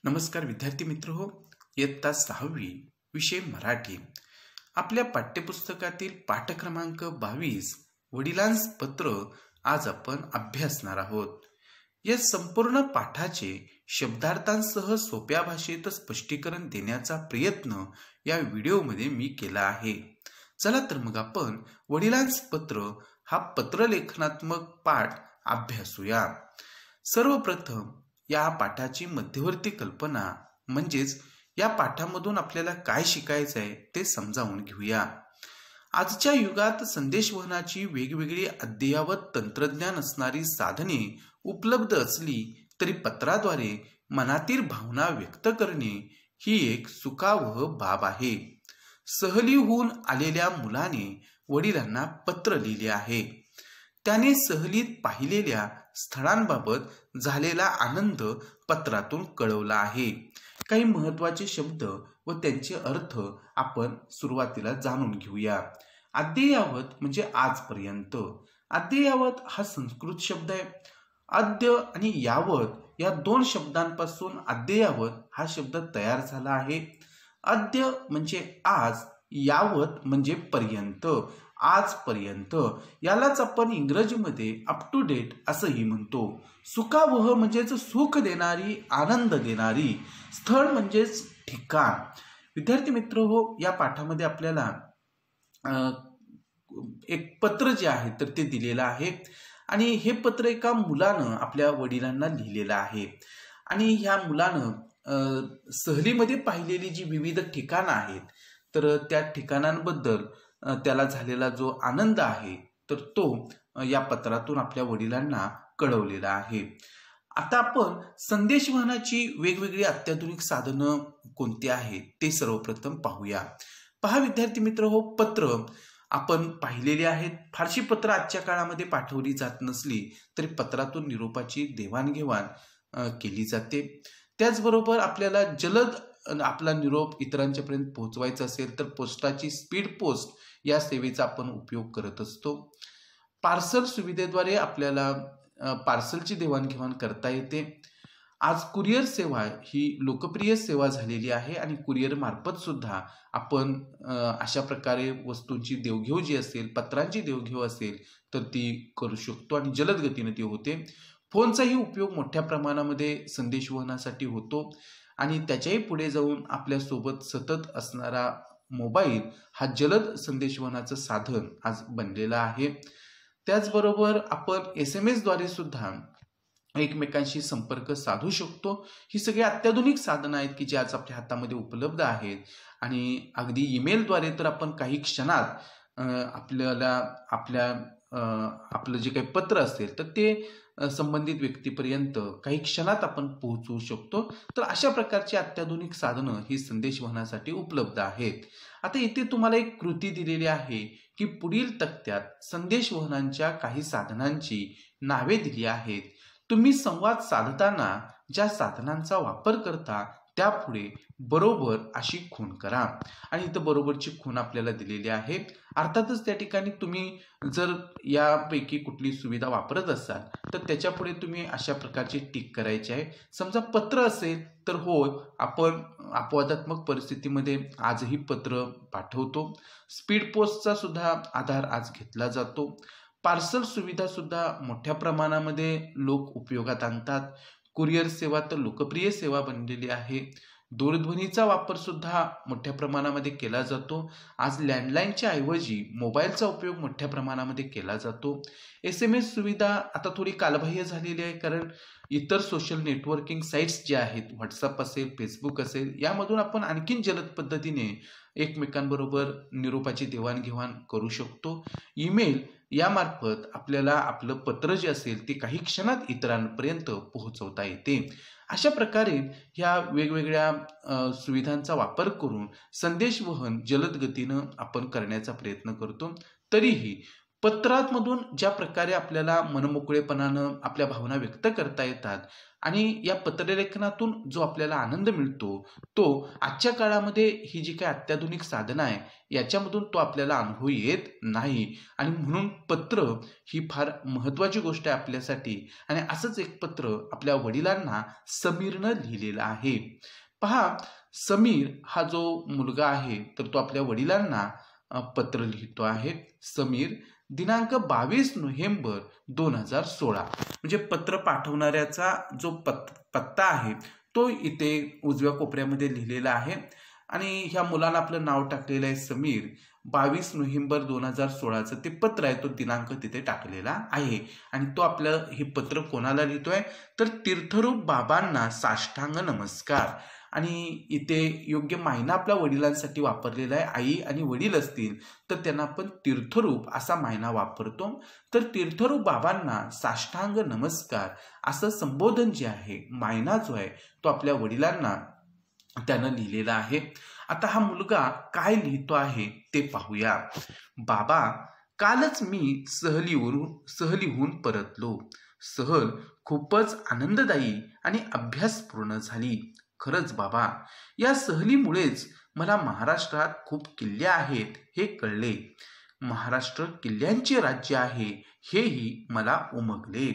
नमस्कार विद्यार्थी मित्र हो. इयत्ता 6वी विषय मराठी. आपल्या पाठ्यपुस्तकातील पाठ क्रमांक 22 वडिलांस पत्र आज आपण अभ्यासणार आहोत. या संपूर्ण पाठाचे शब्दार्थांसह सोप्या भाषेत स्पष्टीकरण देण्याचा प्रयत्न या व्हिडिओमध्ये मी केला आहे. चला तर मग आपण वडिलांस पत्र हा पत्रलेखनात्मक पाठ अभ्यासूया. सर्वप्रथम या पाठाची मध्यवर्ती कल्पना म्हणजेच या पाठामधून आपल्याला काय शिकायचं आहे ते समजावून घेऊया. आजच्या युगात संदेशवहनाची वेगवेगळी अद्ययावत तंत्रज्ञान असणारी साधने उपलब्ध असली तरी पत्राद्वारे मनातील भावना व्यक्त करणे ही एक सुखावह बाब आहे. सहलीहून आलेल्या मुलाने वडिलांना पत्र लिहिले आहे. त्याने सहलीत पाहिलेल्या स्थळांबाबत झालेला आनंद पत्रातून कळवला आहे. काही महत्त्वाचे शब्द व त्यांचे अर्थ आपण सुरुवातीला जाणून घेऊया. अद्ययावत म्हणजे आजपर्यंत. अद्ययावत हा संस्कृत शब्द आहे. अद्य आणि यावत या दोन शब्दांपासून अद्ययावत हा शब्द तयार झाला आहे. अद्य म्हणजे आज, यावत म्हणजे पर्यंत, आजपर्यंत. यालाच आपण इंग्रजीमध्ये अप टू डेट असंही म्हणतो. सुखावह म्हणजेच सुख देणारी, आनंद देणारी. स्थळ म्हणजेच ठिकाण. विद्यार्थी मित्र हो, या पाठामध्ये आपल्याला एक पत्र जे आहे तर ते दिलेलं आहे आणि हे पत्र एका मुलानं आपल्या वडिलांना लिहिलेलं आहे. आणि ह्या मुलानं सहलीमध्ये पाहिलेली जी विविध ठिकाणं आहेत तर त्या ठिकाणांबद्दल त्याला झालेला जो आनंद आहे तर तो या पत्रातून आपल्या वडिलांना कळवलेला आहे. आता आपण संदेशवहनाची वेगवेगळी अत्याधुनिक साधनं कोणती आहेत ते सर्वप्रथम पाहूया. पहा विद्यार्थी मित्र हो, पत्र आपण पाहिलेली आहेत. फारशी पत्र आजच्या काळामध्ये पाठवली जात नसली तरी पत्रातून निरोपाची देवाणघेवाण केली जाते. त्याचबरोबर आपल्याला जलद आपला निरोप इतरांच्या पर्यंत पोहोचवायचा असेल तर पोस्टाची स्पीड पोस्ट या सेवेचा आपण उपयोग करत असतो. पार्सल सुविधेद्वारे आपल्याला पार्सलची देवाणघेवाण करता येते. आज कुरिअर सेवा ही लोकप्रिय सेवा झालेली आहे आणि कुरिअर मार्फत सुद्धा आपण अशा प्रकारे वस्तूंची देवघेव जी असेल, पत्रांची देवघेव असेल तर ती करू शकतो आणि जलद गतीने ती होते. फोनचाही उपयोग मोठ्या प्रमाणामध्ये संदेशवहनासाठी होतो आणि त्याच्याही पुढे जाऊन आपल्यासोबत सतत असणारा मोबाईल हा जलद संदेशवहनाचं साधन आज बनलेलं आहे. त्याचबरोबर आपण SMS द्वारे सुद्धा एकमेकांशी संपर्क साधू शकतो. ही सगळी अत्याधुनिक साधनं आहेत की जी आज आपल्या हातामध्ये उपलब्ध आहेत आणि अगदी ईमेलद्वारे तर आपण काही क्षणात आपल्याला आपलं जे काही पत्र असेल तर ते संबंधित व्यक्तीपर्यंत काही क्षणात आपण पोहोचवू शकतो. तर अशा प्रकारची अत्याधुनिक साधनं ही संदेशवहनासाठी उपलब्ध आहेत. आता इथे तुम्हाला एक कृती दिलेली आहे की पुढील तक्त्यात संदेशवहनांच्या काही साधनांची नावे दिली आहेत. तुम्ही संवाद साधताना ज्या साधनांचा वापर करता त्यापुढे बरोबर अशी खूण करा आणि इथं बरोबरची खूण आपल्याला दिलेली आहे. अर्थातच त्या ठिकाणी तुम्ही जर यापैकी कुठली सुविधा वापरत असाल तर त्याच्यापुढे तुम्ही अशा प्रकारची टिक करायची आहे. समजा पत्र असेल तर हो, आपण अपवादात्मक परिस्थितीमध्ये आजही पत्र पाठवतो. स्पीड पोस्टचा सुद्धा आधार आज घेतला जातो. पार्सल सुविधा सुद्धा मोठ्या प्रमाणामध्ये लोक उपयोगात आणतात. कुरिअर सेवा तर लोकप्रिय सेवा बनलेली आहे. दूरध्वनीचा वापर सुद्धा मोठ्या प्रमाणामध्ये केला जातो. आज लँडलाईनच्या ऐवजी मोबाईलचा उपयोग मोठ्या प्रमाणामध्ये केला जातो. SMS सुविधा आता थोडी कालबाह्य झालेली आहे कारण इतर सोशल नेटवर्किंग साईट्स ज्या आहेत, व्हॉट्सअप असेल, फेसबुक असेल, यामधून आपण आणखीन जलद पद्धतीने एकमेकांबरोबर निरोपाची देवाणघेवाण करू शकतो. ईमेल यामार्फत आपल्याला आपलं पत्र जे असेल ते काही क्षणात इतरांपर्यंत पोहोचवता येते. अशा प्रकारे ह्या वेगवेगळ्या सुविधांचा वापर करून संदेशवहन जलद गतीनं आपण करण्याचा प्रयत्न करतो. तरीही पत्रांमधून ज्या प्रकारे आपल्याला मनमोकळेपणानं आपल्या भावना व्यक्त करता येतात आणि या पत्रलेखनातून जो आपल्याला आनंद मिळतो तो आजच्या काळामध्ये ही जी काही अत्याधुनिक साधनं आहे याच्यामधून तो आपल्याला अनुभव येत नाही. आणि म्हणून पत्र ही फार महत्त्वाची गोष्ट आहे आपल्यासाठी. आणि असंच एक पत्र आपल्या वडिलांना समीरनं लिहिलेलं आहे. पहा, समीर हा जो मुलगा आहे तर तो आपल्या वडिलांना पत्र लिहितो आहे. समीर दिनांक 22 नोव्हेंबर 2016. म्हणजे पत्र पाठवणाऱ्याचा जो पत्ता आहे तो इथे उजव्या कोपऱ्यामध्ये लिहिलेला आहे. आणि ह्या मुलानं आपलं नाव टाकलेलं आहे समीर. 22 नोव्हेंबर 2016चं ते पत्र आहे, तो दिनांक तिथे टाकलेला आहे. आणि तो आपलं हे पत्र कोणाला लिहितोय तर तीर्थरूप बाबांना साष्टांग नमस्कार. आणि इथे योग्य मायना आपल्या वडिलांसाठी वापरलेला आहे. आई आणि वडील असतील तर त्यांना आपण तीर्थरूप असा मायना वापरतो. तर तीर्थरूप बाबांना साष्टांग नमस्कार असं संबोधन जे आहे, मायना जो आहे तो आपल्या वडिलांना त्यानं लिहिलेला आहे. आता हा मुलगा काय लिहितो आहे ते पाहूया. बाबा, कालच मी सहलीहून परतलो. सहल खूपच आनंददायी आणि अभ्यासपूर्ण झाली. खरंच बाबा, या सहलीमुळेच मला महाराष्ट्रात खूप किल्ले आहेत हे कळले. महाराष्ट्र किल्ल्यांचे राज्य आहे हेही मला उमगले.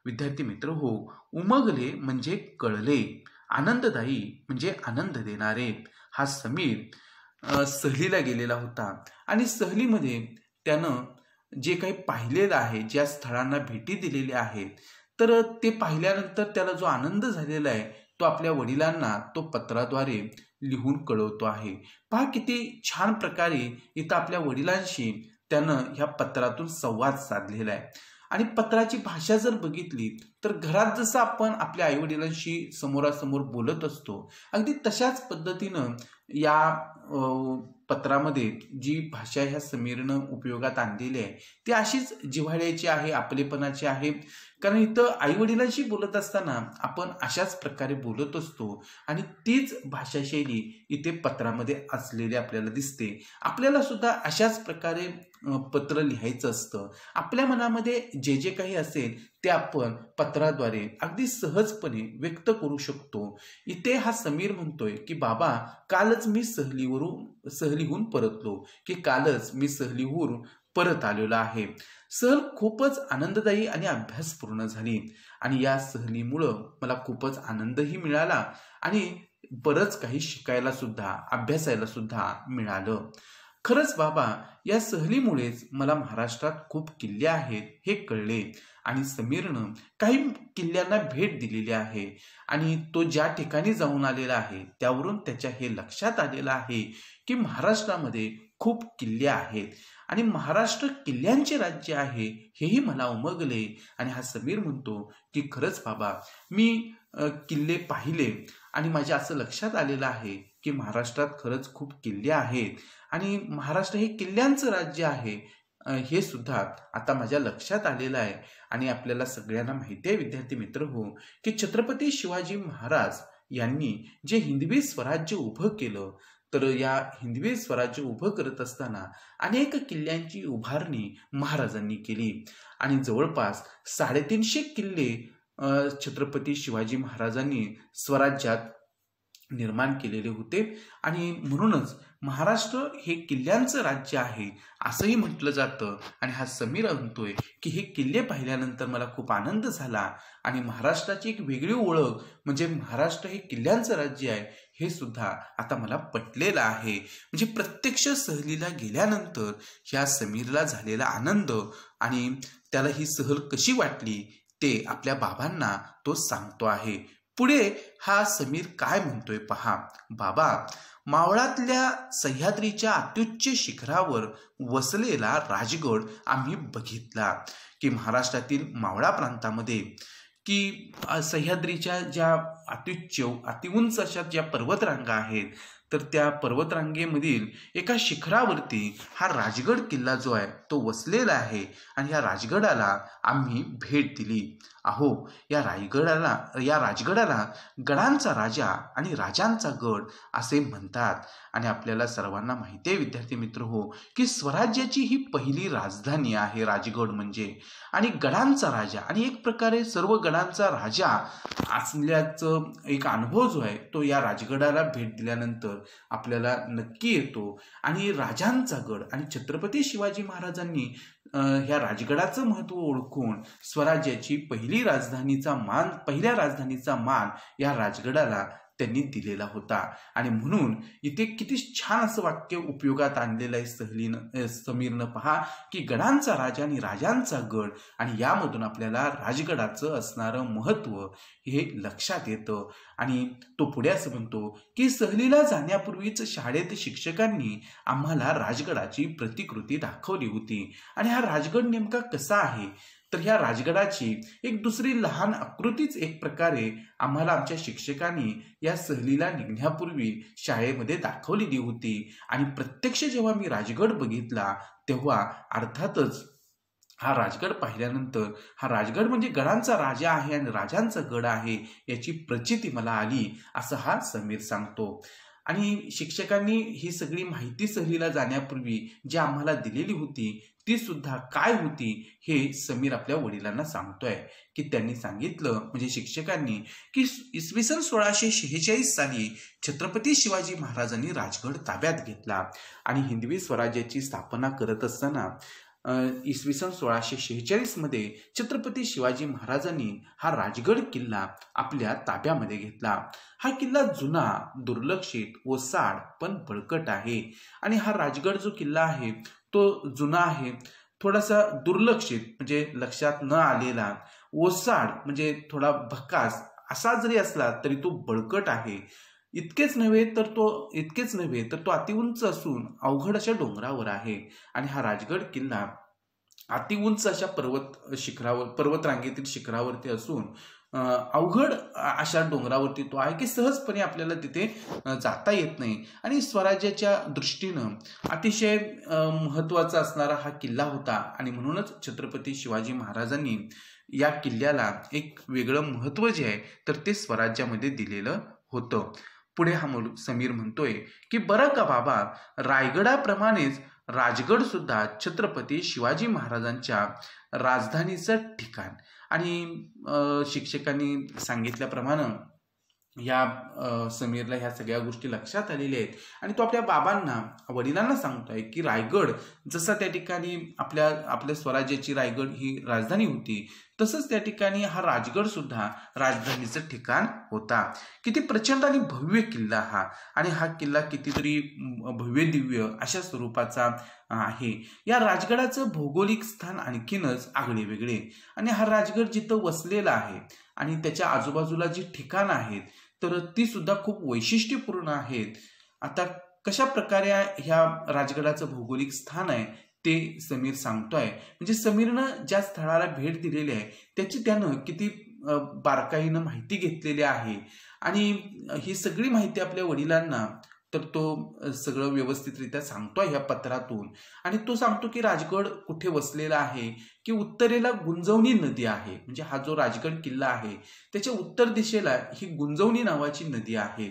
विद्यार्थी मित्र हो, उमगले म्हणजे कळले, आनंददायी म्हणजे आनंद देणारे. हा समीर सहलीला गेलेला होता आणि सहलीमध्ये त्यानं जे काही पाहिलेलं आहे, ज्या स्थळांना भेटी दिलेल्या आहेत, तर ते पाहिल्यानंतर त्याला जो आनंद झालेला आहे तो आपल्या वडिलांना तो पत्राद्वारे लिहून कळवतो आहे. पहा किती छान प्रकारे इथं आपल्या वडिलांशी त्यानं ह्या पत्रातून संवाद साधलेला आहे. आणि पत्राची भाषा जर बघितली तर घरात जसं आपण आपल्या आईवडिलांशी समोरासमोर बोलत असतो अगदी तशाच पद्धतीनं या पत्रामध्ये जी भाषा ह्या समीरनं उपयोगात आणलेली आहे ती अशीच जिव्हाळ्याची आहे, आपलेपणाची आहे. कारण इथं आईवडिलांशी बोलत असताना आपण अशाच प्रकारे बोलत असतो आणि तीच भाषाशैली इथे पत्रामध्ये असलेली आपल्याला दिसते. आपल्याला सुद्धा अशाच प्रकारे पत्र लिहायचं असतं. आपल्या मनामध्ये जे जे काही असेल ते आपण पत्राद्वारे अगदी सहजपणे व्यक्त करू शकतो. इथे हा समीर म्हणतोय की बाबा, कालच मी सहलीहून परतलो, की कालच मी सहलीहून परत आलेलो आहे. सहल खूपच आनंददायी आणि अभ्यासपूर्ण झाली आणि या सहलीमुळं मला खूपच आनंदही मिळाला आणि बरंच काही शिकायला सुद्धा, अभ्यासायला सुद्धा मिळालं. खरंच बाबा, या सहलीमुळेच मला महाराष्ट्रात खूप किल्ले आहेत हे कळले. आणि समीरनं काही किल्ल्यांना भेट दिलेली आहे आणि तो ज्या ठिकाणी जाऊन आलेला आहे त्यावरून त्याच्या हे लक्षात आलेलं आहे की महाराष्ट्रामध्ये खूप किल्ले आहेत आणि महाराष्ट्र किल्ल्यांचे राज्य आहे हेही मला उमगले. आणि हा समीर म्हणतो की खरंच बाबा, मी किल्ले पाहिले आणि माझ्या असं लक्षात आलेलं आहे की महाराष्ट्रात खरंच खूप किल्ले आहेत आणि महाराष्ट्र हे किल्ल्यांचं राज्य आहे हे सुद्धा आता माझ्या लक्षात आलेलं आहे. आणि आपल्याला सगळ्यांना माहिती आहे विद्यार्थी मित्र हो की छत्रपती शिवाजी महाराज यांनी जे हिंदवी स्वराज्य उभं केलं, तर या हिंदवी स्वराज्य उभं करत असताना अनेक किल्ल्यांची उभारणी महाराजांनी केली आणि जवळपास 350 किल्ले छत्रपती शिवाजी महाराजांनी स्वराज्यात निर्माण केलेले होते. आणि म्हणूनच महाराष्ट्र हे किल्ल्यांचं राज्य आहे असंही म्हटलं जातं. आणि हा समीर म्हणतोय की हे किल्ले पाहिल्यानंतर मला खूप आनंद झाला आणि महाराष्ट्राची एक वेगळी ओळख म्हणजे महाराष्ट्र हे किल्ल्यांचं राज्य आहे हे सुद्धा आता मला पटलेलं आहे. म्हणजे प्रत्यक्ष सहलीला गेल्यानंतर ह्या समीरला झालेला आनंद आणि त्याला ही सहल कशी वाटली ते आपल्या बाबांना तो सांगतो आहे. पुढे हा समीर काय म्हणतोय पहा. बाबा, मावळातल्या सह्याद्रीच्या अत्युच्च शिखरावर वसलेला राजगड आम्ही बघितला. की महाराष्ट्रातील मावळा प्रांतामध्ये की सह्याद्रीच्या ज्या अतिउंच अशा ज्या पर्वतरांगा आहेत तर त्या पर्वतरांगेमधील एका शिखरावरती हा राजगड किल्ला जो आहे तो वसलेला आहे आणि या राजगडाला आम्ही भेट दिली. अहो, या राजगडाला गडांचा राजा आणि राजांचा गड असे म्हणतात. आणि आपल्याला सर्वांना माहिती आहे विद्यार्थी मित्र हो, की स्वराज्याची ही पहिली राजधानी आहे राजगड म्हणजे. आणि गडांचा राजा आणि एक प्रकारे सर्व गडांचा राजा असल्याचं एक अनुभव जो आहे तो या राजगडाला भेट दिल्यानंतर आपल्याला नक्की येतो. आणि राजांचा गड आणि छत्रपती शिवाजी महाराजांनी ह्या राजगडाचं महत्त्व ओळखून स्वराज्याची पहिल्या राजधानीचा मान या राजगडाला त्यांनी दिलेला होता. आणि म्हणून इथे किती छान असं वाक्य उपयोगात आणलेलं आहे समीरनं. पहा की गडांचा राजा आणि राजांचा गड, आणि यामधून आपल्याला राजगडाचं असणारं महत्त्व हे लक्षात येतं. आणि तो पुढे असं म्हणतो की सहलीला जाण्यापूर्वीच शाळेत शिक्षकांनी आम्हाला राजगडाची प्रतिकृती दाखवली होती. आणि हा राजगड नेमका कसा आहे तर ह्या राजगडाची एक दुसरी लहान आकृतीच एक प्रकारे आम्हाला आमच्या शिक्षकांनी या सहलीला निघण्यापूर्वी शाळेमध्ये दाखवलेली होती. आणि प्रत्यक्ष जेव्हा मी राजगड बघितला तेव्हा अर्थातच हा राजगड पाहिल्यानंतर हा राजगड म्हणजे गडांचा राजा आहे आणि राजांचा गड आहे याची प्रचिती मला आली, असं हा समीर सांगतो. आणि शिक्षकांनी ही सगळी माहिती सहलीला जाण्यापूर्वी जी आम्हाला दिलेली होती ती सुद्धा काय होती हे समीर आपल्या वडिलांना सांगतोय. की त्यांनी सांगितलं म्हणजे शिक्षकांनी की इसवी सन 1646 साली छत्रपती शिवाजी महाराजांनी राजगड ताब्यात घेतला. आणि हिंदवी स्वराज्याची स्थापना करत असताना इसवी सन 1646 मध्ये छत्रपती शिवाजी महाराजांनी हा राजगड किल्ला आपल्या ताब्यामध्ये घेतला. हा किल्ला जुना, दुर्लक्षित, ओसाड पण बळकट आहे. आणि हा राजगड जो किल्ला आहे तो जुना आहे, थोडासा दुर्लक्षित म्हणजे लक्षात न आलेला, ओसाड म्हणजे थोडा भकास असा जरी असला तरी तो बळकट आहे. इतकेच नव्हे तर तो अतिउंच असून अवघड अशा डोंगरावर आहे. आणि हा राजगड किल्ला अतिउंच अशा पर्वत रांगेतील शिखरावरती असून अवघड अशा डोंगरावरती तो आहे की सहजपणे आपल्याला तिथे जाता येत नाही. आणि स्वराज्याच्या दृष्टीनं अतिशय महत्त्वाचा असणारा हा किल्ला होता. आणि म्हणूनच छत्रपती शिवाजी महाराजांनी या किल्ल्याला एक वेगळं महत्त्व जे आहे तर ते स्वराज्यामध्ये दिलेलं होतं. पुढे हा समीर म्हणतोय की बरं का बाबा, रायगडाप्रमाणेच राजगड सुद्धा छत्रपती शिवाजी महाराजांच्या राजधानीचं ठिकाण. आणि शिक्षकांनी सांगितल्याप्रमाणे या समीरला ह्या सगळ्या गोष्टी लक्षात आलेल्या आहेत. आणि तो आपल्या वडिलांना सांगतोय की रायगड जसा त्या ठिकाणी आपल्या स्वराज्याची रायगड ही राजधानी होती तसंच त्या ठिकाणी हा राजगड सुद्धा राजधानीचं ठिकाण होता. किती प्रचंड आणि भव्य किल्ला हा. आणि हा किल्ला कितीतरी भव्य दिव्य अशा स्वरूपाचा आहे. या राजगडाचं भौगोलिक स्थान आणखीनच आगळे वेगळे. आणि हा राजगड जिथं वसलेला आहे आणि त्याच्या आजूबाजूला जी ठिकाणं आहेत तर ती सुद्धा खूप वैशिष्ट्यपूर्ण आहेत. आता कशा प्रकारे ह्या राजगडाचं भौगोलिक स्थान आहे ते समीर सांगतोय. म्हणजे समीरनं ज्या स्थळाला भेट दिलेली आहे त्याची त्यानं किती बारकाईनं माहिती घेतलेली आहे. आणि ही सगळी माहिती आपल्या वडिलांना तर तो सगळं व्यवस्थितरित्या सांगतोय ह्या पत्रातून. आणि तो सांगतो की राजगड कुठे वसलेला आहे की उत्तरेला गुंजवणी नदी आहे. म्हणजे हा जो राजगड किल्ला आहे त्याच्या उत्तर दिशेला ही गुंजवणी नावाची नदी आहे.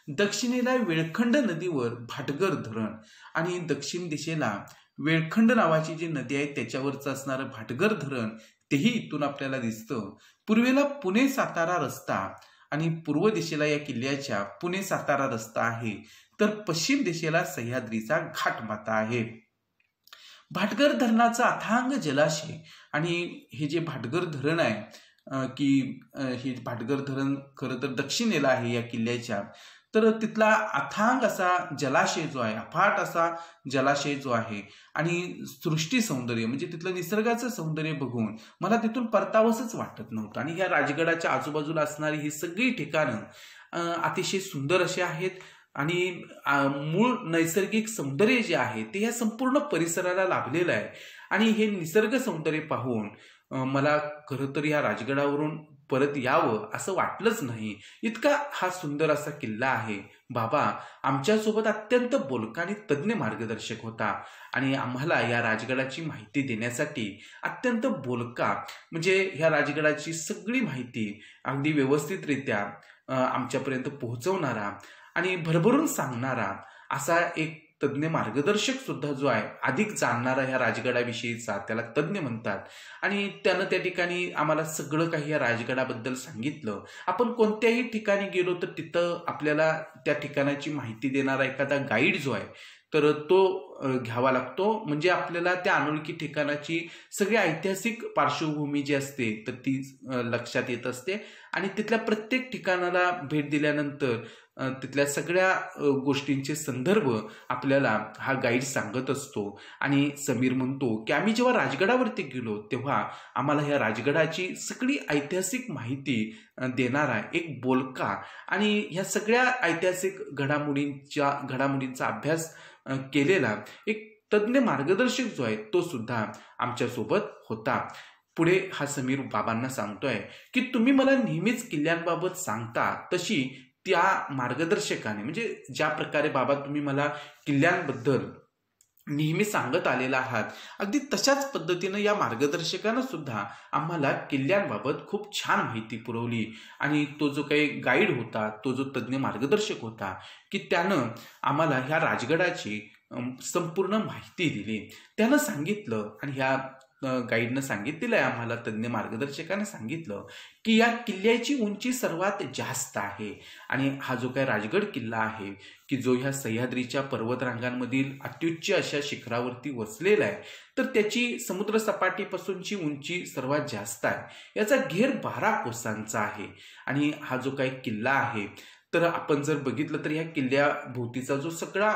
दक्षिणेला वेळखंड नदीवर भाटगर धरण आणि दक्षिण दिशेला वेळखंड नावाची जी नदी आहे त्याच्यावरचं असणारं भाटगर धरण तेही इथून आपल्याला दिसतं. पूर्वेला पुणे सातारा रस्ता आणि पूर्व दिशेला या किल्ल्याच्या पुणे सातारा रस्ता आहे. तर पश्चिम दिशेला सह्याद्रीचा घाटमाथा आहे. भाटगर धरणाचा अथांग जलाशय. आणि हे जे भाटगर धरण आहे की हे भाटगर धरण खरं तर दक्षिणेला आहे या किल्ल्याच्या. तर तिथला अथांग असा जलाशय जो आहे, अफाट असा जलाशय जो आहे आणि सृष्टी सौंदर्य म्हणजे तिथलं निसर्गाचं सौंदर्य बघून मला तिथून परतावंसच वाटत नव्हतं. आणि ह्या राजगडाच्या आजूबाजूला असणारी ही सगळी ठिकाणं अतिशय सुंदर अशी आहेत. आणि मूळ नैसर्गिक सौंदर्य जे आहे ते या संपूर्ण परिसराला लाभलेलं आहे. आणि हे निसर्ग सौंदर्य पाहून मला खरं तर या राजगडावरून परत यावं असं वाटलंच नाही. इतका हा सुंदर असा किल्ला आहे. बाबा आमच्यासोबत अत्यंत बोलका आणि तज्ज्ञ मार्गदर्शक होता आणि आम्हाला या राजगडाची माहिती देण्यासाठी अत्यंत बोलका म्हणजे ह्या राजगडाची सगळी माहिती अगदी व्यवस्थितरित्या आमच्यापर्यंत पोहोचवणारा आणि भरभरून सांगणारा असा एक तज्ज्ञ मार्गदर्शक सुद्धा जो आहे, अधिक जाणणारा ह्या राजगडाविषयीचा, त्याला तज्ज्ञ म्हणतात. आणि त्यानं त्या ठिकाणी आम्हाला सगळं काही या राजगडाबद्दल सांगितलं. आपण कोणत्याही ठिकाणी गेलो तर तिथं आपल्याला त्या ठिकाणाची माहिती देणारा एखादा गाईड जो आहे तर तो घ्यावा लागतो. म्हणजे आपल्याला त्या अनोळखी ठिकाणाची सगळी ऐतिहासिक पार्श्वभूमी जी असते तर ती लक्षात येत असते आणि तिथल्या प्रत्येक ठिकाणाला भेट दिल्यानंतर तिथल्या सगळ्या गोष्टींचे संदर्भ आपल्याला हा गाईड सांगत असतो. आणि समीर म्हणतो की आम्ही जेव्हा राजगडावरती गेलो तेव्हा आम्हाला ह्या राजगडाची सगळी ऐतिहासिक माहिती देणारा एक बोलका आणि ह्या सगळ्या ऐतिहासिक घडामोडींचा अभ्यास केलेला एक तज्ज्ञ मार्गदर्शक जो आहे तो सुद्धा आमच्यासोबत होता. पुढे हा समीर बाबांना सांगतोय की तुम्ही मला नेहमीच किल्ल्यांबाबत सांगता तशी त्या मार्गदर्शकाने म्हणजे ज्या प्रकारे बाबा तुम्ही मला किल्ल्यांबद्दल नेहमी सांगत आलेला आहात अगदी तशाच पद्धतीनं या मार्गदर्शकानं सुद्धा आम्हाला किल्ल्यांबाबत खूप छान माहिती पुरवली. आणि तो जो काही गाईड होता, तो जो तज्ज्ञ मार्गदर्शक होता की त्यानं आम्हाला ह्या राजगडाची संपूर्ण माहिती दिली. त्यानं सांगितलं आणि ह्या गाईडनं सांगितलेलं आहे आम्हाला, तज्ज्ञ मार्गदर्शकाने सांगितलं की या किल्ल्याची उंची सर्वात जास्त आहे. आणि हा जो काही राजगड किल्ला आहे की जो ह्या सह्याद्रीच्या पर्वतरांगांमधील अत्युच्च अशा शिखरावरती वसलेला आहे तर त्याची समुद्रसपाटीपासूनची उंची सर्वात जास्त आहे. याचा घेर 12 कोसांचा आहे. आणि हा जो काही किल्ला आहे तर आपण जर बघितलं तर ह्या किल्ल्याभोवतीचा जो सगळा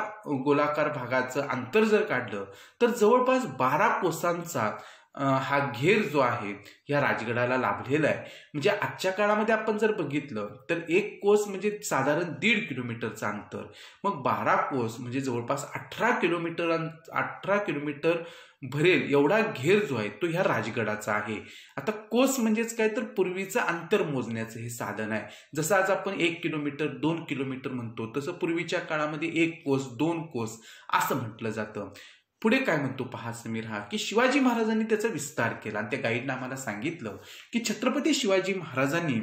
गोलाकार भागाचं अंतर जर काढलं तर जवळपास 12 कोसांचा हा घेर जो आहे या राजगडाला लाभलेला आहे. म्हणजे आजच्या काळामध्ये आपण जर बघितलं तर 1 कोस म्हणजे साधारण 1.5 किलोमीटरचं अंतर, मग 12 कोस म्हणजे जवळपास 18 किलोमीटर भरेल एवढा घेर जो आहे तो ह्या राजगडाचा आहे. आता कोस म्हणजेच काय तर पूर्वीचं अंतर मोजण्याचं हे साधन आहे. जसं आज आपण 1 किलोमीटर 2 किलोमीटर म्हणतो तसं पूर्वीच्या काळामध्ये 1 कोस 2 कोस असं म्हटलं जातं. पुढे काय म्हणतो पहा समीर हा की शिवाजी महाराजांनी त्याचा विस्तार केला. आणि त्या गाईडनं आम्हाला सांगितलं की छत्रपती शिवाजी महाराजांनी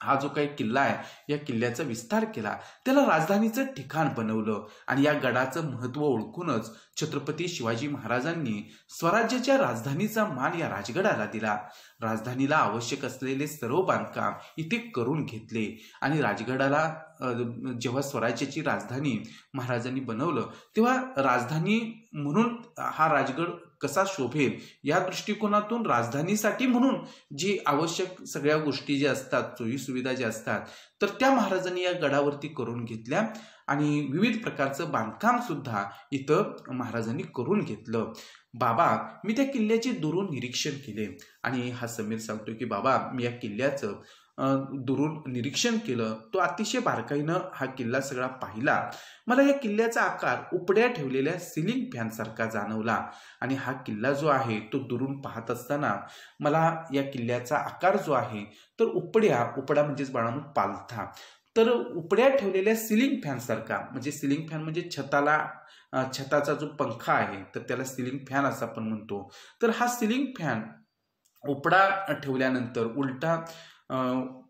हा जो काही किल्ला आहे या किल्ल्याचा विस्तार केला, त्याला राजधानीचं ठिकाण बनवलं. आणि या गडाचं महत्त्व ओळखूनच छत्रपती शिवाजी महाराजांनी स्वराज्याच्या राजधानीचा मान या राजगडाला दिला. राजधानीला आवश्यक असलेले सर्व बांधकाम इथे करून घेतले. आणि राजगडाला जेव्हा स्वराज्याची राजधानी महाराजांनी बनवलं तेव्हा राजधानी म्हणून हा राजगड कसा शोभेल या दृष्टिकोनातून राजधानीसाठी म्हणून जी आवश्यक सगळ्या गोष्टी ज्या असतात, सोयी सुविधा ज्या असतात तर त्या महाराजांनी या गडावरती करून घेतल्या. आणि विविध प्रकारचं बांधकाम सुद्धा इथं महाराजांनी करून घेतलं. बाबा मी त्या किल्ल्याचे दुरून निरीक्षण केले. आणि हा समीर सांगतो की बाबा मी या किल्ल्याचं दुरून निरीक्षण केलं. तो अतिशय बारकाईनं हा किल्ला सगळा पाहिला. मला या किल्ल्याचा आकार उपड्या ठेवलेल्या सिलिंग फॅन सारखा जाणवला. आणि हा किल्ला जो आहे तो दुरून पाहत असताना मला या किल्ल्याचा आकार जो आहे तर उपडा म्हणजेच बाळांनो पालथा, तर उपड्या ठेवलेल्या सिलिंग फॅन सारखा, म्हणजे सिलिंग फॅन म्हणजे छताचा जो पंखा आहे तर त्याला सिलिंग फॅन असं आपण म्हणतो. तर हा सिलिंग फॅन उपडा ठेवल्यानंतर उलटा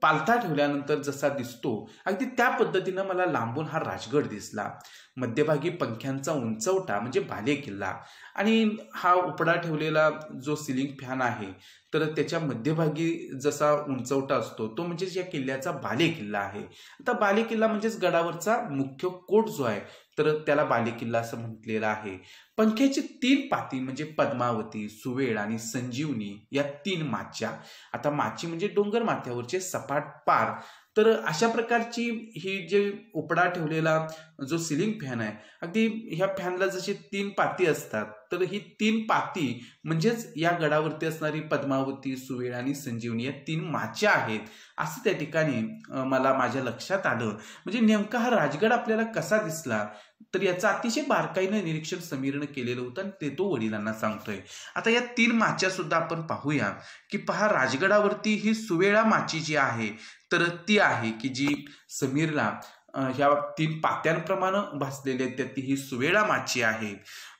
पालथा ठेवल्यानंतर जसा दिसतो अगदी त्या पद्धतीनं मला लांबून हा राजगड दिसला. मध्यभागी पंख्यांचा उंचवटा म्हणजे बाले किल्ला. आणि हा उपडा ठेवलेला जो सिलिंग फॅन आहे तर त्याच्या मध्यभागी जसा उंचवटा असतो तो म्हणजेच या किल्ल्याचा बाले किल्ला आहे. आता बाले किल्ला म्हणजेच गडावरचा मुख्य कोट जो आहे तर त्याला बाले किल्ला असं म्हटलेलं आहे. पंख्याची 3 पाती म्हणजे पद्मावती, सुवेळ आणि संजीवनी या 3 माच्या. आता माची म्हणजे डोंगर माथ्यावरचे सपाट पार तर अशा प्रकारची ही जे उपडा ठेवलेला जो सिलिंग फॅन आहे, अगदी ह्या फॅनला जसे 3 पाती असतात, तर ही 3 पाती म्हणजेच या गडावरती असणारी पद्मावती, सुवेळ आणि संजीवनी या 3 माच्या आहेत असं त्या ठिकाणी मला माझ्या लक्षात आलं. म्हणजे नेमका हा राजगड आपल्याला कसा दिसला, तर याचं अतिशय बारकाईनं निरीक्षण समीरनं केलेलं होतं आणि ते तो वडिलांना सांगतोय. आता या 3 माच्या सुद्धा आपण पाहूया की पहा, राजगडावरती ही सुवेळा माची जी आहे तर ती आहे की जी समीरला ह्या 3 पात्यांप्रमाणे भासलेली आहे, त्यात ही सुवेळा माची आहे.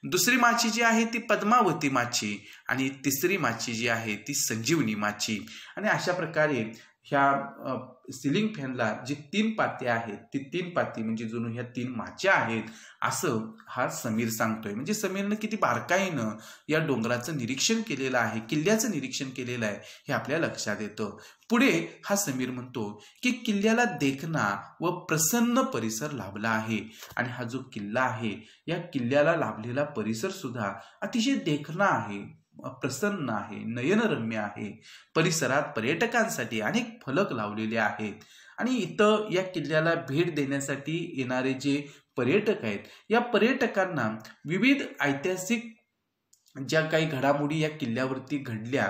दुसरी माची जी आहे ती पद्मावती माची आणि तिसरी माची जी आहे ती संजीवनी माची. आणि अशा प्रकारे ह्या सिलिंग फॅनला जी 3 पाती आहेत ती 3 पाती म्हणजे जणू ह्या 3 माच्या आहेत असं हा समीर सांगतोय. म्हणजे समीरनं किती बारकाईनं या डोंगराचं निरीक्षण केलेलं आहे, किल्ल्याचं निरीक्षण केलेलं आहे हे आपल्या लक्षात येतं. पुढे हा समीर म्हणतो की किल्ल्याला देखणा व प्रसन्न परिसर लाभला आहे. आणि हा जो किल्ला आहे या किल्ल्याला लाभलेला परिसर सुद्धा अतिशय देखणा आहे, प्रसन्न आहे, नयनरम्य आहे. परिसरात पर्यटकांसाठी अनेक फलक लावलेले आहेत आणि इथं या किल्ल्याला भेट देण्यासाठी येणारे जे पर्यटक आहेत या पर्यटकांना विविध ऐतिहासिक ज्या काही घडामोडी या किल्ल्यावरती घडल्या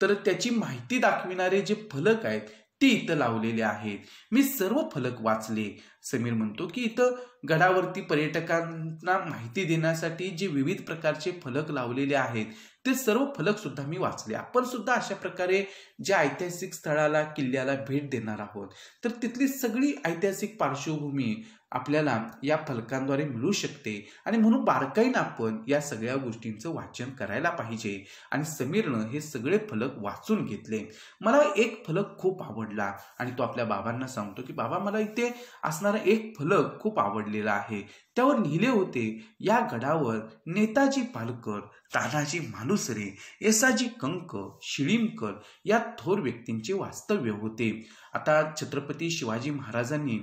तर त्याची माहिती दाखविणारे जे फलक आहेत ते इथं लावलेले आहेत. मी सर्व फलक वाचले. समीर म्हणतो की इथं गडावरती पर्यटकांना माहिती देण्यासाठी जे विविध प्रकारचे फलक लावलेले आहेत ते सर्व फलक सुद्धा मी वाचले. आपण सुद्धा अशा प्रकारे ज्या ऐतिहासिक स्थळाला किल्ल्याला भेट देणार आहोत तर तिथली सगळी ऐतिहासिक पार्श्वभूमी आपल्याला या फलकांद्वारे मिळू शकते आणि म्हणून बारकाईनं आपण या सगळ्या गोष्टींचं वाचन करायला पाहिजे. आणि समीरनं हे सगळे फलक वाचून घेतले. मला एक फलक खूप आवडला आणि तो आपल्या बाबांना सांगतो की बाबा, मला इथे असणारा एक फलक खूप आवडलेला आहे. त्यावर लिहिले होते, या गडावर नेताजी पालकर, तानाजी मालुसरे, येसाजी कंक, शिळीमकर या थोर व्यक्तींचे वास्तव्य होते. आता छत्रपती शिवाजी महाराजांनी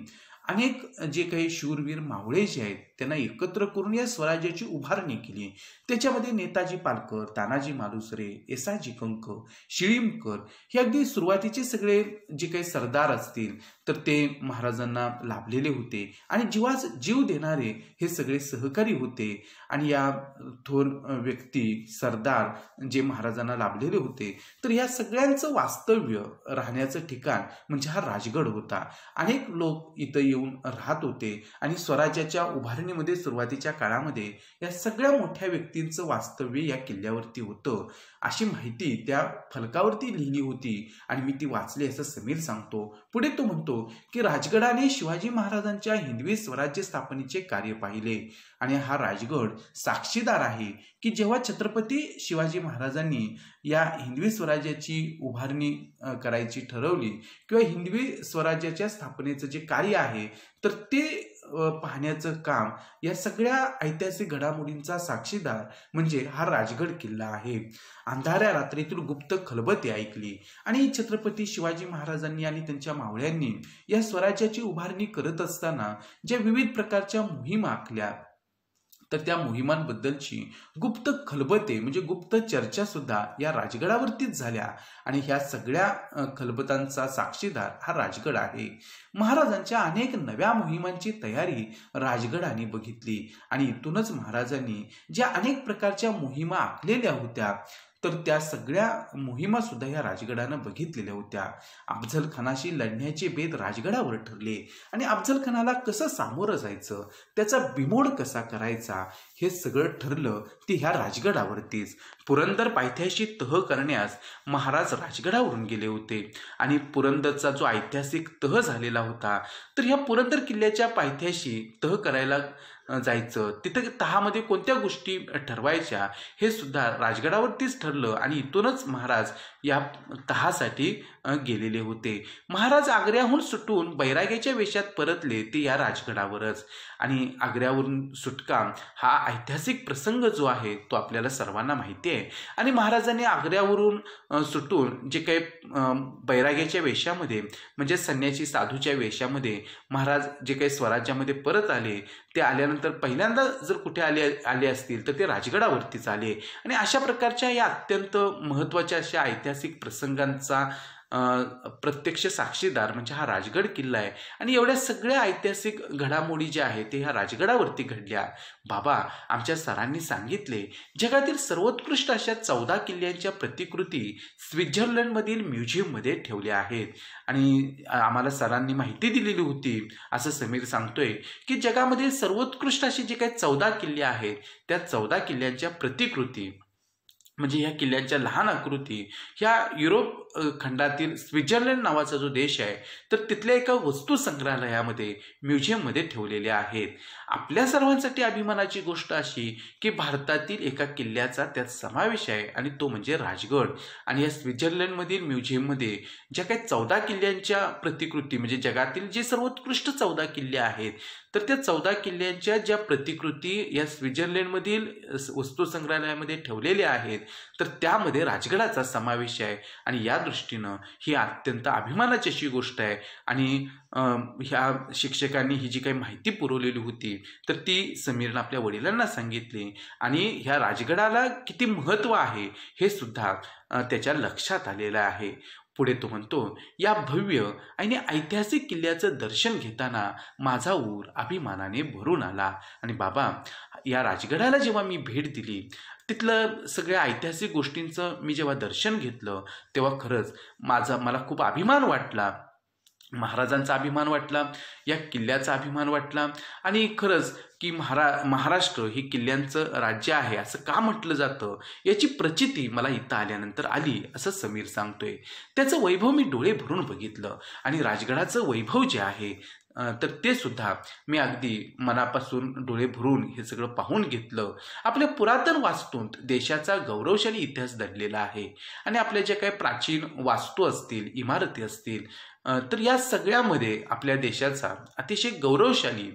अनेक जे काही शूरवीर मावळे जे आहेत त्यांना एकत्र करून या स्वराज्याची उभारणी केली. त्याच्यामध्ये नेताजी पालकर, तानाजी मालुसरे, येसाजी कंक, शिळीमकर हे अगदी सुरुवातीचे सगळे जे काही सरदार असतील तर ते महाराजांना लाभलेले होते आणि जीवास जीव देणारे हे सगळे सहकारी होते. आणि या थोर व्यक्ती, सरदार जे महाराजांना लाभलेले होते तर या सगळ्यांचं वास्तव्य, राहण्याचं ठिकाण म्हणजे हा राजगड होता. अनेक लोक इथं येऊन राहत होते आणि स्वराज्याच्या उभारणीमध्ये सुरुवातीच्या काळामध्ये या सगळ्या मोठ्या व्यक्तींचं वास्तव्य या किल्ल्यावरती होतं अशी माहिती त्या फलकावरती लिहिली होती आणि मी ती वाचली असं समीर सांगतो. पुढे तो म्हणतो की राजगडाने शिवाजी महाराजांच्या हिंदवी स्वराज्य स्थापनेचे कार्य पाहिले आणि हा राजगड साक्षीदार आहे की जेव्हा छत्रपती शिवाजी महाराजांनी या हिंदवी स्वराज्याची उभारणी करायची ठरवली किंवा हिंदवी स्वराज्याच्या स्थापनेचं जे कार्य आहे तर ते पाहण्याचं काम या सगळ्या ऐतिहासिक घडामोडींचा साक्षीदार म्हणजे हा राजगड किल्ला आहे. अंधाऱ्या रात्रीतील गुप्त खलबते ऐकली आणि छत्रपती शिवाजी महाराजांनी आणि त्यांच्या मावळ्यांनी या स्वराज्याची उभारणी करत असताना ज्या विविध प्रकारच्या मोहिमा आखल्या तर त्या मोहिमांबद्दलची गुप्त खलबते म्हणजे गुप्त चर्चा सुद्धा या राजगडावरतीच झाल्या आणि ह्या सगळ्या खलबतांचा साक्षीदार हा राजगड आहे. महाराजांच्या अनेक नव्या मोहिमांची तयारी राजगडाने बघितली आणि इथूनच महाराजांनी ज्या अनेक प्रकारच्या मोहिमा आखलेल्या होत्या तर त्या सगळ्या मोहिमा सुद्धा या राजगडानं बघितलेल्या होत्या. अफझल खानाशी लढण्याचे बेत राजगडावर ठरले आणि अफझल खानाला कसं सामोरं जायचं, त्याचा बिमोड कसा करायचा हे सगळं ठरलं ते ह्या राजगडावरतीच. पुरंदर पायथ्याशी तह करण्यास महाराज राजगडावरून गेले होते आणि पुरंदरचा जो ऐतिहासिक तह झालेला होता तर ह्या पुरंदर किल्ल्याच्या पायथ्याशी तह करायला जायचं, तिथं तहामध्ये कोणत्या गोष्टी ठरवायच्या हे सुद्धा राजगडावरतीच ठरलं आणि इथूनच महाराज या तहासाठी गेलेले होते. महाराज आग्र्याहून सुटून बैराग्याच्या वेशात परतले ते या राजगडावरच. आणि आग्र्यावरून सुटका हा ऐतिहासिक प्रसंग जो आहे तो आपल्याला सर्वांना माहिती आहे. आणि महाराजांनी आग्र्यावरून सुटून जे काही बैराग्याच्या वेशामध्ये म्हणजे संन्यासी साधूच्या वेशामध्ये महाराज जे काही स्वराज्यामध्ये परत आले ते आल्यानंतर पहिल्यांदा जर कुठे आले असतील तर ते राजगडावरतीच आले. आणि अशा प्रकारच्या या अत्यंत महत्त्वाच्या अशा ऐतिहासिक प्रसंगांचा प्रत्यक्ष साक्षीदार म्हणजे हा राजगड किल्ला आहे आणि एवढ्या सगळ्या ऐतिहासिक घडामोडी ज्या आहेत ते ह्या राजगडावरती घडल्या. बाबा, आमच्या सरांनी सांगितले जगातील सर्वोत्कृष्ट अशा 14 किल्ल्यांच्या प्रतिकृती स्वित्झर्लंडमधील म्युझियममध्ये ठेवल्या आहेत. आणि आम्हाला सरांनी माहिती दिलेली होती, असं समीर सांगतोय, की जगामधील सर्वोत्कृष्ट असे जे काही 14 किल्ले आहेत त्या 14 किल्ल्यांच्या प्रतिकृती म्हणजे ह्या किल्ल्यांच्या लहान आकृती ह्या युरोप खंडातील स्वित्झर्लंड नावाचा जो देश आहे तर तिथल्या एका वस्तू संग्रहालयामध्ये म्युझियममध्ये ठेवलेल्या आहेत. आपल्या सर्वांसाठी अभिमानाची गोष्ट अशी की भारतातील एका किल्ल्याचा त्यात समावेश आहे आणि तो म्हणजे राजगड. आणि या स्वित्झर्लंडमधील म्युझियममध्ये ज्या काही 14 किल्ल्यांच्या प्रतिकृती म्हणजे जगातील जे सर्वोत्कृष्ट 14 किल्ले आहेत तर त्या 14 किल्ल्यांच्या ज्या प्रतिकृती या स्वित्झर्लंडमधील वस्तू संग्रहालयामध्ये ठेवलेल्या आहेत तर त्यामध्ये राजगडाचा समावेश आहे. आणि या दृष्टीनं ही अत्यंत अभिमानाची अशी गोष्ट आहे. आणि ह्या शिक्षकांनी ही जी काही माहिती पुरवलेली होती तर ती समीरनं आपल्या वडिलांना सांगितली आणि ह्या राजगडाला किती महत्त्व आहे हे सुद्धा त्याच्या लक्षात आलेलं आहे. पुढे तो म्हणतो, या भव्य आणि ऐतिहासिक किल्ल्याचं दर्शन घेताना माझा ऊर अभिमानाने भरून आला. आणि बाबा, या राजगडाला जेव्हा मी भेट दिली तिथलं सगळ्या ऐतिहासिक गोष्टींचं मी जेव्हा दर्शन घेतलं तेव्हा खरंच मला खूप अभिमान वाटला. महाराजांचा अभिमान वाटला, या किल्ल्याचा अभिमान वाटला. आणि खरंच की महाराष्ट्र हे किल्ल्यांचं राज्य आहे असं का म्हटलं जातं याची प्रचिती मला इथं आल्यानंतर आली, असं समीर सांगतोय. त्याचं वैभव मी डोळे भरून बघितलं आणि राजगडाचं वैभव जे आहे तर ते सुद्धा मी अगदी मनापासून डोळे भरून हे सगळं पाहून घेतलं. आपल्या पुरातन वास्तूंत देशाचा गौरवशाली इतिहास दडलेला आहे आणि आपल्या ज्या काही प्राचीन वास्तू असतील, इमारती असतील तर या सगळ्यामध्ये आपल्या देशाचा अतिशय गौरवशाली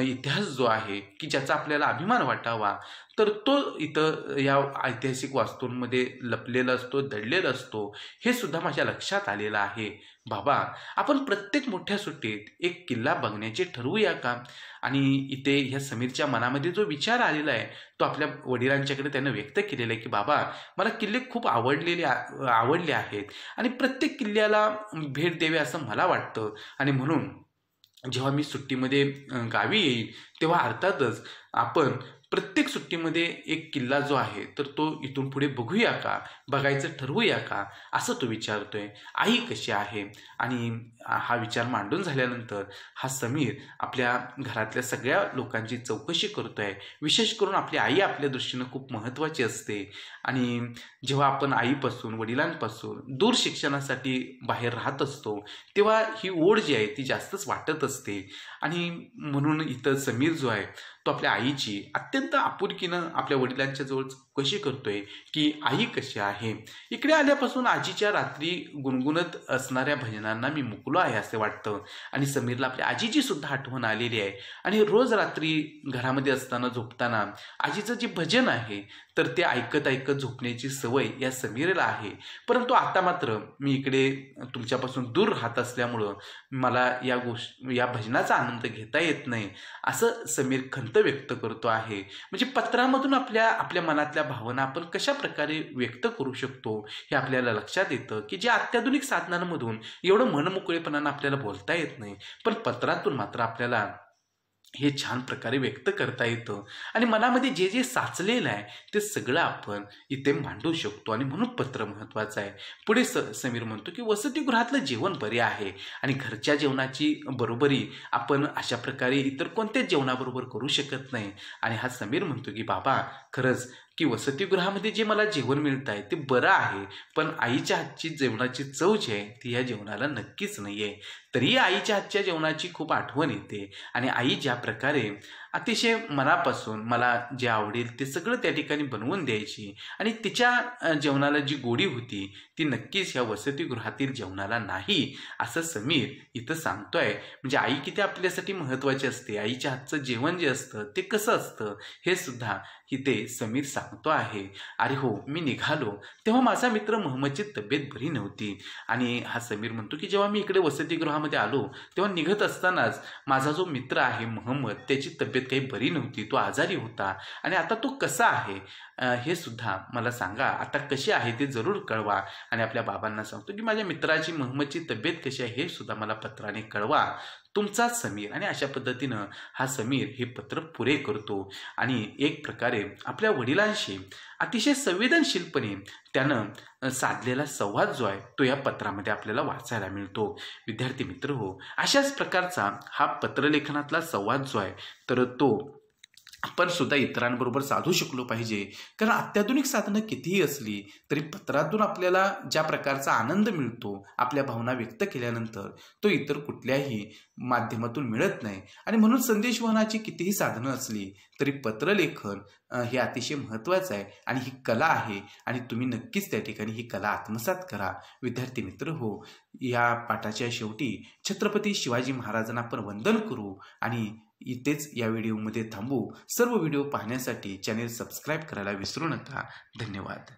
इतिहास जो आहे की ज्याचा आपल्याला अभिमान वाटावा तर तो इथं या ऐतिहासिक वास्तूंमध्ये लपलेला असतो, दडलेला असतो, हे सुद्धा माझ्या लक्षात आलेलं आहे. बाबा, आपण प्रत्येक मोठ्या सुट्टीत एक किल्ला बघण्याचे ठरवूया का? आणि इथे ह्या समीरच्या मनामध्ये जो विचार आलेला आहे तो आपल्या वडिलांच्याकडे त्यानं व्यक्त केलेला आहे की बाबा, मला किल्ले खूप आवडले आहेत आणि प्रत्येक किल्ल्याला भेट द्यावी असं मला वाटतं. आणि म्हणून जेव्हा मी सुट्टीमध्ये गावी येईल तेव्हा अर्थातच आपण प्रत्येक सुट्टीमध्ये एक किल्ला जो आहे तर तो इथून पुढे बघूया का, बघायचं ठरवूया का, असं तो विचारतोय. आई कशी आहे? आणि हा विचार मांडून झाल्यानंतर हा समीर आपल्या घरातल्या सगळ्या लोकांची चौकशी करतोय. विशेष करून आपली आई आपल्या दृष्टीनं खूप महत्त्वाची असते. आणि जेव्हा आपण आईपासून, वडिलांपासून दूर शिक्षणासाठी बाहेर राहत असतो तेव्हा ही ओढ जी आहे ती जास्तच वाटत असते. आणि म्हणून इथं समीर जो आहे तो आपल्या आईची अत्यंत आपुलकीनं आपल्या वडिलांच्या जवळ कशी करतोय की आई कशी आहे. इकडे आल्यापासून आजीच्या रात्री गुणगुणत असणाऱ्या भजनांना मी मुकलो आहे असे वाटतं. आणि समीरला आपल्या आजीची सुद्धा आठवण आलेली आहे. आणि रोज रात्री घरामध्ये असताना झोपताना आजीचं जे भजन आहे तर ते ऐकत ऐकत झोपण्याची सवय या समीरला आहे. परंतु आता मात्र मी इकडे तुमच्यापासून दूर राहत असल्यामुळं मला या भजनाचा आनंद घेता येत नाही, असं समीर खंत व्यक्त करतो आहे. म्हणजे पत्रामधून आपल्या मनातल्या भावना आपण कशा प्रकारे व्यक्त करू शकतो हे आपल्याला लक्षात येतं की ज्या अत्याधुनिक साधनांमधून एवढं मनमोकळेपणानं आपल्याला बोलता येत नाही पण पत्रातून मात्र आपल्याला हे छान प्रकारे व्यक्त करता येतं. आणि मनामध्ये जे जे साचलेलं आहे ते सगळं आपण इथे मांडू शकतो. आणि म्हणून पत्र महत्त्वाचं आहे. पुढे समीर म्हणतो की वसतिगृहातलं जेवण बरे आहे आणि घरच्या जेवणाची बरोबरी आपण अशा प्रकारे इतर कोणत्याच जेवणाबरोबर करू शकत नाही. आणि हा समीर म्हणतो की बाबा, खरंच की वसतिगृहामध्ये जे मला जेवण मिळत आहे ते बरं आहे पण आईच्या हातची जेवणाची चव जी आहे ती या जेवणाला नक्कीच नाही आहे. तरी आईच्या हातच्या जेवणाची खूप आठवण येते. आणि आई ज्या प्रकारे अतिशय मनापासून मला जे आवडेल ते सगळं त्या ठिकाणी बनवून द्यायची आणि तिच्या जेवणाला जी गोडी होती ती नक्कीच ह्या वसतिगृहातील जेवणाला नाही, असं समीर इथं सांगतोय. म्हणजे आई किती आपल्यासाठी महत्त्वाची असते, आईच्या हातचं जेवण जे असतं ते कसं असतं हे सुद्धा इथे समीर सांगतो आहे. अरे हो, मी निघालो तेव्हा माझा मित्र मोहम्मदची तब्येत बरी नव्हती. आणि हा समीर म्हणतो की जेव्हा मी इकडे वसतिगृहामध्ये आलो तेव्हा निघत असतानाच माझा जो मित्र आहे मोहम्मद त्याची तब्येत तब्येत काही बरी नव्हती, तो आजारी होता आणि आता तो कसा आहे हे सुद्धा मला सांगा. आता कशी आहे ते जरूर कळवा. आणि आपल्या बाबांना सांगतो की माझ्या मित्राची महम्मदची तब्येत कशी आहे हे सुद्धा मला पत्राने कळवा. तुमचा समीर. आणि अशा पद्धतीनं हा समीर हे पत्र पुरे करतो आणि एक प्रकारे आपल्या वडिलांशी अतिशय संवेदनशीलपणे त्यानं साधलेला संवाद जो आहे तो या पत्रामध्ये आपल्याला वाचायला मिळतो. विद्यार्थी मित्र हो, अशाच प्रकारचा हा पत्रलेखनातला संवाद जो आहे तर तो आपण सुद्धा इतरांबरोबर साधू शकलो पाहिजे. कारण अत्याधुनिक साधनं कितीही असली तरी पत्रातून आपल्याला ज्या प्रकारचा आनंद मिळतो आपल्या भावना व्यक्त केल्यानंतर तो इतर कुठल्याही माध्यमातून मिळत नाही. आणि म्हणून संदेशवहनाची कितीही साधनं असली तरी पत्रलेखन हे अतिशय महत्त्वाचं आहे आणि ही कला आहे आणि तुम्ही नक्कीच त्या ठिकाणी ही कला आत्मसात करा. विद्यार्थी मित्र हो, या पाठाच्या शेवटी छत्रपती शिवाजी महाराजांना आपण वंदन करू आणि इथेच या व्हिडिओमध्ये थांबू. सर्व व्हिडिओ पाहण्यासाठी चॅनेल सबस्क्राईब करायला विसरू नका. धन्यवाद.